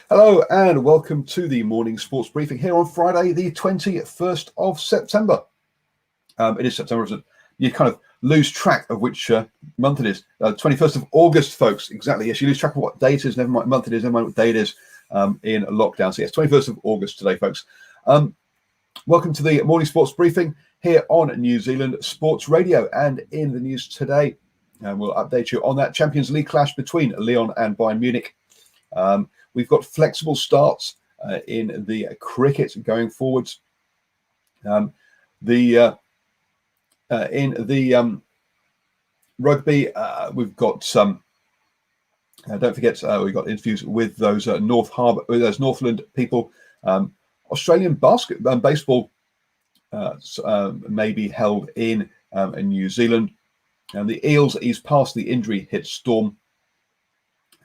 Hello and welcome to the morning sports briefing here on Friday, the 21st of September. It is September, isn't it? You kind of lose track of which month it is. 21st of August, folks. Exactly. Yes, you lose track of what day it is, never mind what month it is, never mind what day it is in lockdown. So yes, 21st of August today, folks. Welcome to the morning sports briefing here on New Zealand Sports Radio. And in the news today, we'll update you on that Champions League clash between Lyon and Bayern Munich. We've got flexible starts in the cricket going forwards. In the rugby, we've got some. Don't forget, we've got interviews with those Northland people. Australian baseball may be held in New Zealand, and the Eels ease past the injury hit storm.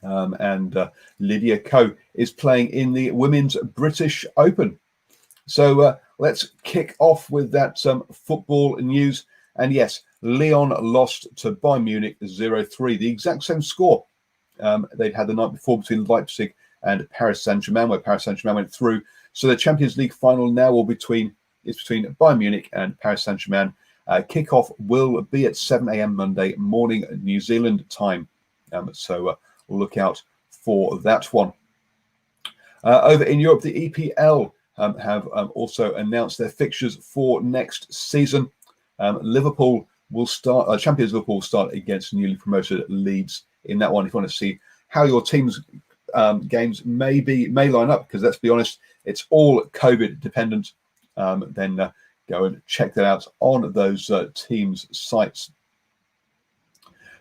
And Lydia Ko is playing in the Women's British Open. So let's kick off with that football news. And yes, Lyon lost to Bayern Munich 0-3, the exact same score they'd had the night before between Leipzig and Paris Saint-Germain, where Paris Saint-Germain went through. So the Champions League final now is between Bayern Munich and Paris Saint-Germain. Kickoff will be at 7 a.m. Monday morning, New Zealand time. So look out for that one. Over in Europe, the EPL have also announced their fixtures for next season. Liverpool will start. Champions Liverpool will start against newly promoted Leeds in that one. If you want to see how your team's games may line up, because let's be honest, it's all COVID dependent. Then go and check that out on those teams' sites.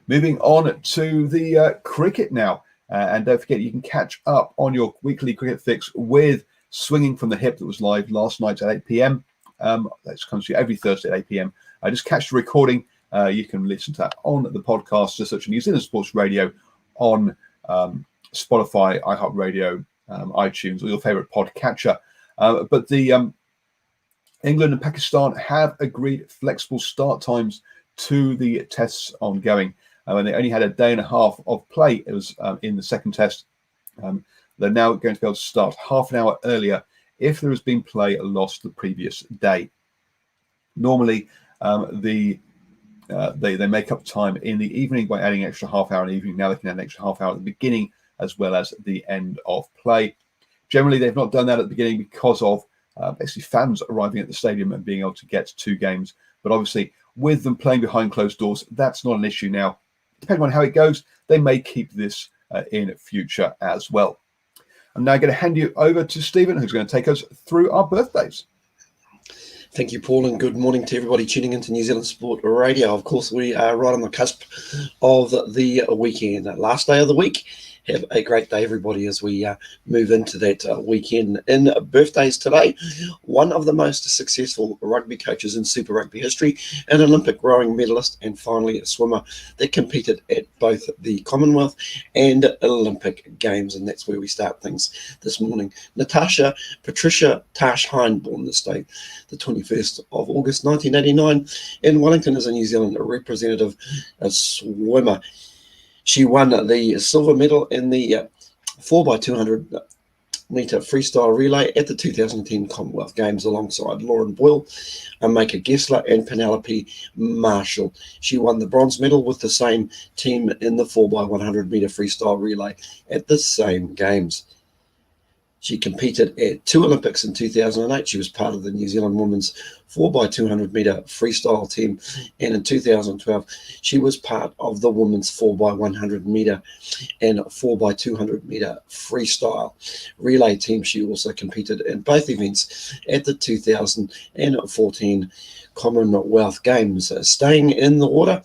Moving on to the cricket now. And don't forget, you can catch up on your weekly cricket fix with Swinging from the Hip that was live last night at 8 p.m. That comes to you every Thursday at 8 p.m. Just catch the recording. You can listen to that on the podcast, just search New Zealand Sports Radio on Spotify, iHeartRadio, iTunes, or your favorite podcatcher. But the England and Pakistan have agreed flexible start times to the tests ongoing. When they only had a day and a half of play, it was in the second test. They're now going to be able to start half an hour earlier if there has been play lost the previous day. Normally, they make up time in the evening by adding an extra half hour in the evening. Now they can add an extra half hour at the beginning as well as the end of play. Generally, they've not done that at the beginning because of basically fans arriving at the stadium and being able to get to games. But obviously, with them playing behind closed doors, that's not an issue now. Depending on how it goes, they may keep this in future as well. I'm now going to hand you over to Stephen, who's going to take us through our birthdays. Thank you, Paul, and good morning to everybody tuning into New Zealand Sport Radio. Of course, we are right on the cusp of the weekend, last day of the week. Have a great day, everybody, as we move into that weekend. In birthdays today, one of the most successful rugby coaches in Super Rugby history, an Olympic rowing medalist, and finally a swimmer that competed at both the Commonwealth and Olympic Games. And that's where we start things this morning. Natasha, Patricia, Tash, Hein, born this day, the 21st of August, 1989, in Wellington, as a New Zealand representative, a swimmer. She won the silver medal in the 4x200 metre freestyle relay at the 2010 Commonwealth Games alongside Lauren Boyle, Maika Gessler and Penelope Marshall. She won the bronze medal with the same team in the 4x100 metre freestyle relay at the same Games. She competed at two Olympics in 2008. She was part of the New Zealand women's 4x200 metre freestyle team. And in 2012, she was part of the women's 4x100 metre and 4x200 metre freestyle relay team. She also competed in both events at the 2014 Commonwealth Games. Staying in the water,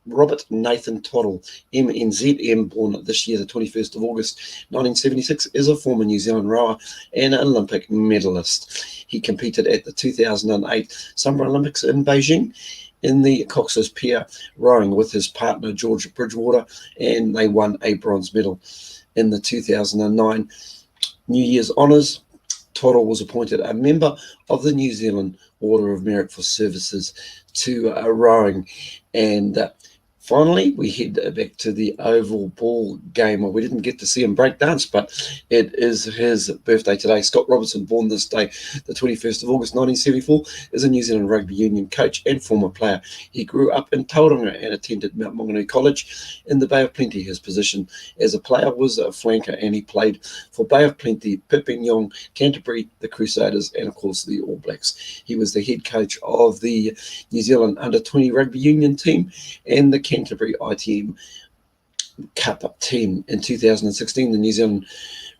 Robert Nathan Toddle, MNZM, born this year, the 21st of August, 1976, is a former New Zealand rower and Olympic medalist. He competed at the 2008 Summer Olympics in Beijing in the Cox's pair rowing with his partner George Bridgewater, and they won a bronze medal. In the 2009 New Year's Honours, Toddle was appointed a member of the New Zealand Order of Merit for services to rowing, and Finally, we head back to the oval ball game. Well, we didn't get to see him break dance, but it is his birthday today. Scott Robertson, born this day, the 21st of August 1974, is a New Zealand rugby union coach and former player. He grew up in Tauranga and attended Mount Maunganui College in the Bay of Plenty. His position as a player was a flanker, and he played for Bay of Plenty, Perpignan, Canterbury, the Crusaders, and of course the All Blacks. He was the head coach of the New Zealand under-20 rugby union team and the Canterbury ITM Cup team. In 2016, the New Zealand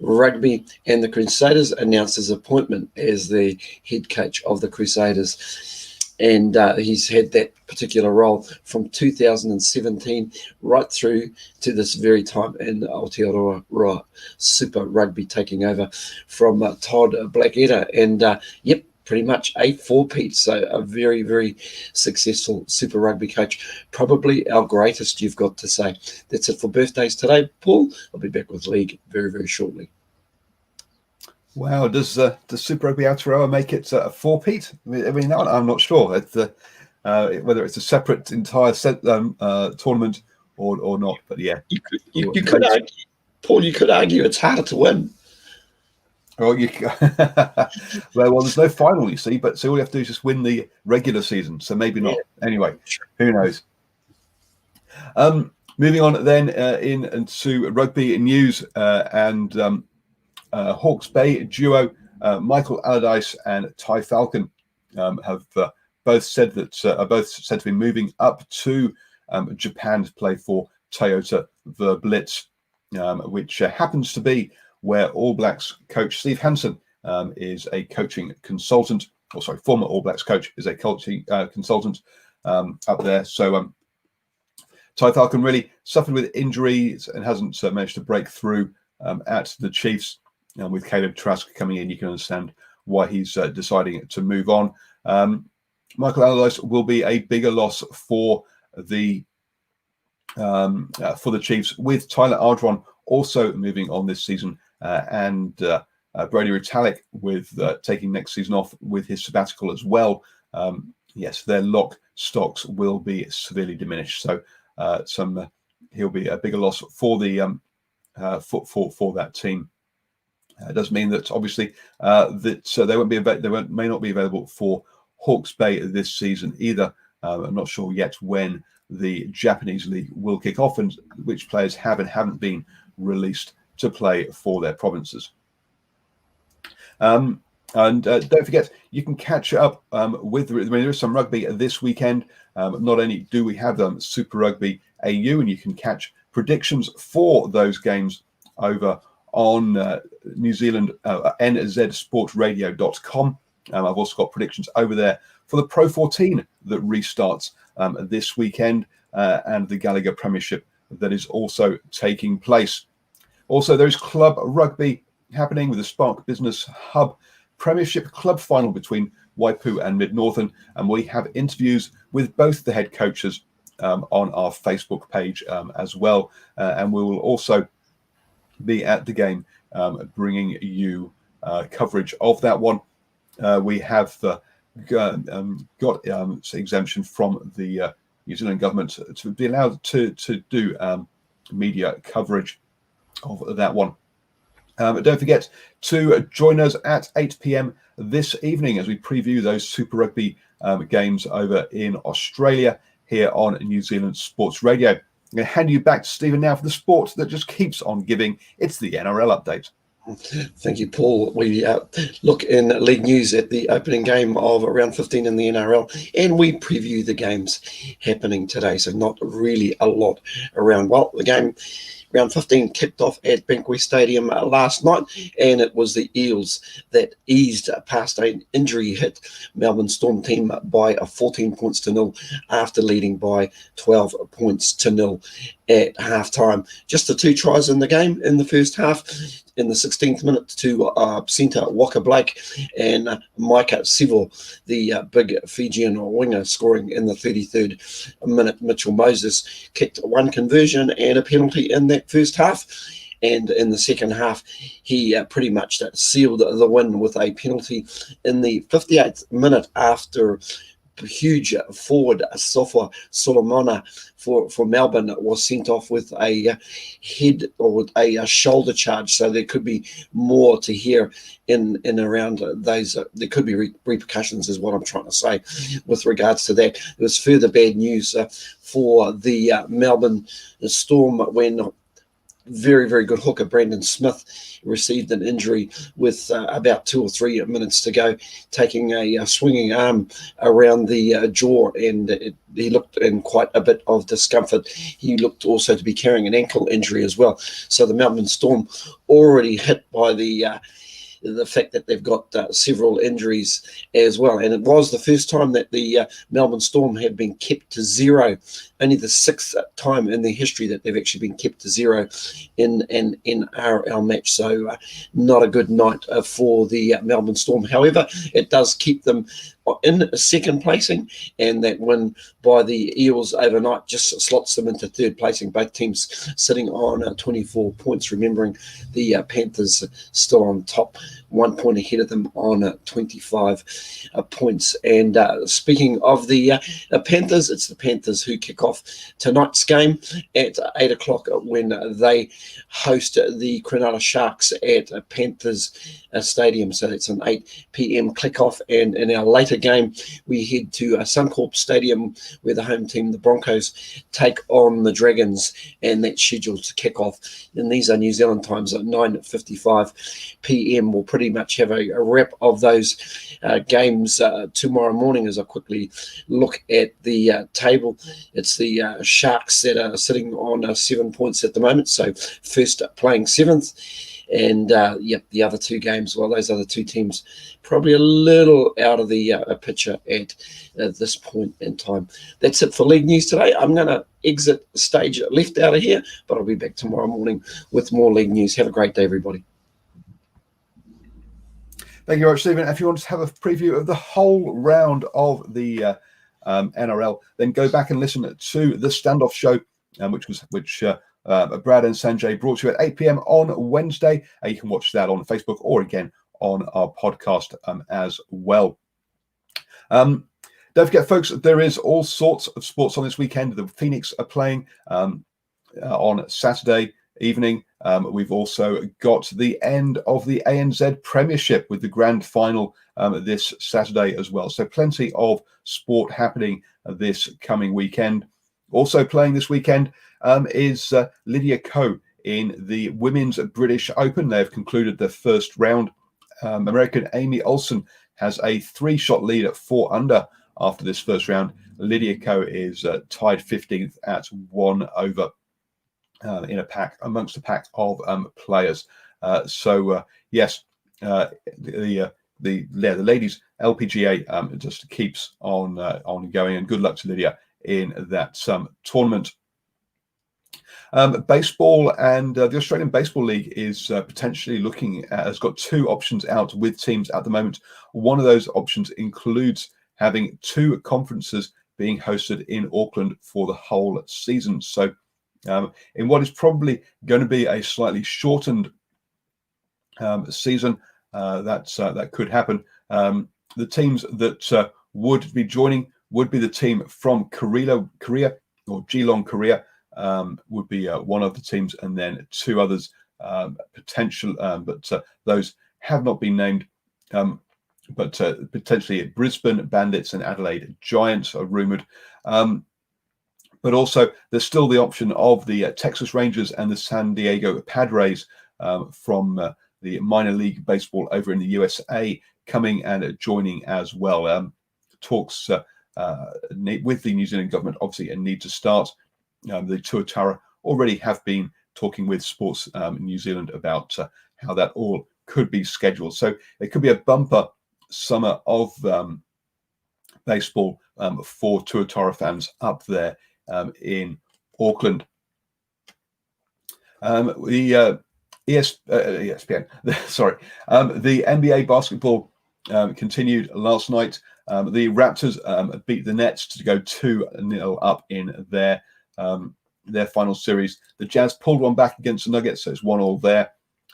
Rugby and the Crusaders announced his appointment as the head coach of the Crusaders. And he's had that particular role from 2017 right through to this very time in Aotearoa Super Rugby, taking over from Todd Blackadder. And pretty much a four-peat, so a very, very successful Super Rugby coach. Probably our greatest, you've got to say. That's it for birthdays today, Paul. I'll be back with League very, very shortly. Wow, does Super Rugby Aotearoa make it a four-peat? I mean, I'm not sure whether it's a separate entire tournament or not. But yeah, you could argue, Paul. You could argue it's harder to win. Well, well, there's no final, you see, but so all you have to do is just win the regular season. So maybe not. Yeah. Anyway, who knows? Moving on then into rugby news and Hawke's Bay duo Michael Allardyce and Ty Falcon have both said to be moving up to Japan to play for Toyota the Blitz, which happens to be where All Blacks coach Steve Hansen is a coaching consultant, former All Blacks coach is a coaching consultant up there. So Ty Falcon really suffered with injuries and hasn't managed to break through at the Chiefs. With Caleb Trask coming in, you can understand why he's deciding to move on. Michael Allardyce will be a bigger loss for the Chiefs, with Tyler Ardron also moving on this season. And Brody Retallick with taking next season off with his sabbatical as well. Yes, their lock stocks will be severely diminished. So he'll be a bigger loss for the for that team. It does mean that obviously they may not be available for Hawke's Bay this season either. I'm not sure yet when the Japanese league will kick off and which players have and haven't been released to play for their provinces. And don't forget, you can catch up there is some rugby this weekend. Not only do we have Super Rugby AU, and you can catch predictions for those games over on New Zealand nzsportradio.com. I've also got predictions over there for the Pro 14 that restarts this weekend and the Gallagher Premiership that is also taking place. Also, there's club rugby happening with the Spark Business Hub Premiership Club final between Waipu and Mid-Northern, and we have interviews with both the head coaches on our Facebook page as well, and we will also be at the game bringing you coverage of that one. We have got exemption from the New Zealand government to be allowed to do media coverage of that one. Don't forget to join us at 8 p.m. this evening as we preview those Super Rugby games over in Australia here on New Zealand Sports Radio. I'm going to hand you back to Stephen now for the sport that just keeps on giving. It's the NRL update. Thank you, Paul. We look in league news at the opening game of round 15 in the NRL, and we preview the games happening today. So not really a lot around. Well, the game round 15 kicked off at Bankwest Stadium last night, and it was the Eels that eased past an injury-hit Melbourne Storm team by 14 points to 0 after leading by 12 points to 0 at halftime. Just the two tries in the game in the first half. In the 16th minute to centre Walker Blake and Micah Seville, the big Fijian winger, scoring in the 33rd minute. Mitchell Moses kicked one conversion and a penalty in that first half. And in the second half, he pretty much sealed the win with a penalty in the 58th minute after huge forward, Sofa Solomona for Melbourne, was sent off with a head or with a shoulder charge. So there could be more to hear in around those. There could be repercussions, is what I'm trying to say, with regards to that. There was further bad news for the Melbourne Storm when very, very good hooker Brandon Smith received an injury with about 2 or 3 minutes to go, taking a swinging arm around the jaw, and he looked in quite a bit of discomfort. He looked also to be carrying an ankle injury as well. So the Melbourne Storm already hit by the fact that they've got several injuries as well. And it was the first time that the Melbourne Storm had been kept to 0, only the 6th time in their history that they've actually been kept to 0 in an NRL match. So not a good night for the Melbourne Storm. However, it does keep them in second placing, and that win by the Eels overnight just slots them into third placing. Both teams sitting on 24 points, remembering the Panthers still on top, 1 point ahead of them on 25 points. And speaking of the Panthers, it's the Panthers who kick off tonight's game at 8 o'clock when they host the Cronulla Sharks at Panthers Stadium. So it's an 8 p.m. click-off, and in our later game we head to Suncorp Stadium where the home team, the Broncos, take on the Dragons, and that's scheduled to kick off. And these are New Zealand times at 9:55 p.m. We'll pretty much have a wrap of those games tomorrow morning. As I quickly look at the table, it's the Sharks that are sitting on 7 points at the moment, so first playing 7th. And the other 2 games, well, those other 2 teams probably a little out of the picture at this point in time. That's it for league news today. I'm going to exit stage left out of here, but I'll be back tomorrow morning with more league news. Have a great day, everybody. Thank you very much, Stephen. If you want to have a preview of the whole round of the NRL, then go back and listen to the Standoff Show, which Brad and Sanjay brought to you at 8 p.m. on Wednesday. You can watch that on Facebook or again on our podcast as well. Don't forget, folks, there is all sorts of sports on this weekend. The Phoenix are playing on Saturday evening. We've also got the end of the ANZ Premiership with the grand final this Saturday as well. So plenty of sport happening this coming weekend. Also playing this weekend is Lydia Ko in the Women's British Open. They've concluded the first round. American Amy Olsen has a 3-shot lead at 4 under after this first round. Lydia Ko is tied 15th at 1 over in a pack amongst a pack of players. Yes, the ladies LPGA just keeps on going, and good luck to Lydia in that tournament. Baseball and the Australian Baseball League is potentially looking at, has got 2 options out with teams at the moment. One of those options includes having 2 conferences being hosted in Auckland for the whole season. So in what is probably going to be a slightly shortened season, that could happen. The teams that would be joining would be the team from Korea or Geelong, Korea, would be one of the teams, and then 2 others potential, but those have not been named. But potentially Brisbane Bandits and Adelaide Giants are rumoured. But also there's still the option of the Texas Rangers and the San Diego Padres from the minor league baseball over in the USA coming and joining as well. Talks with the New Zealand government obviously need to start. The Tuatara already have been talking with Sports New Zealand about how that all could be scheduled. So it could be a bumper summer of baseball for Tuatara fans up there in Auckland. The ESPN, sorry, the NBA basketball continued last night. The Raptors beat the Nets to go 2-0 up in their final series. The Jazz pulled one back against the Nuggets, so it's 1-1 there.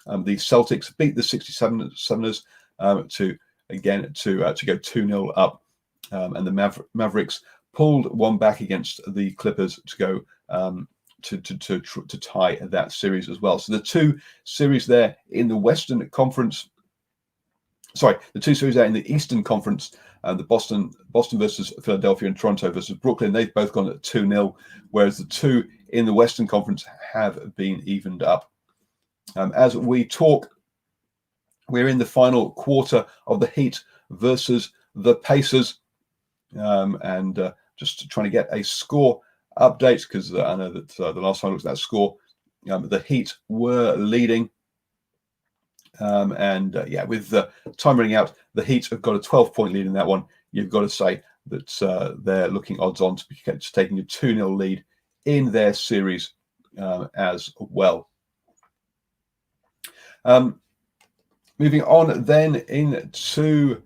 The Celtics beat the 67ers to go 2-0 up and the Mavericks pulled one back against the Clippers to go to tie that series as well. So the two series there in the Western Conference, the two series there in the Eastern Conference, the Boston versus Philadelphia and Toronto versus Brooklyn, they've both gone at 2-0, whereas the two in the Western Conference have been evened up. As we talk, we're in the final quarter of the Heat versus the Pacers, and just trying to get a score update, because I know that the last time I looked at that score, the Heat were leading. With the time running out, the Heat have got a 12-point lead in that one. You've got to say that they're looking odds on to taking a 2-0 lead in their series as well. Moving on then into,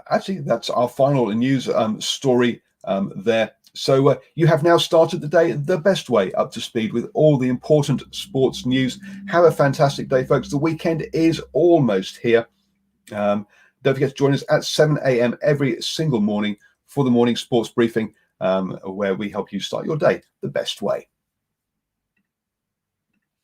actually, that's our final news story there. So you have now started the day the best way, up to speed with all the important sports news. Have a fantastic day, folks. The weekend is almost here. Don't forget to join us at 7 a.m. every single morning for the morning sports briefing, where we help you start your day the best way.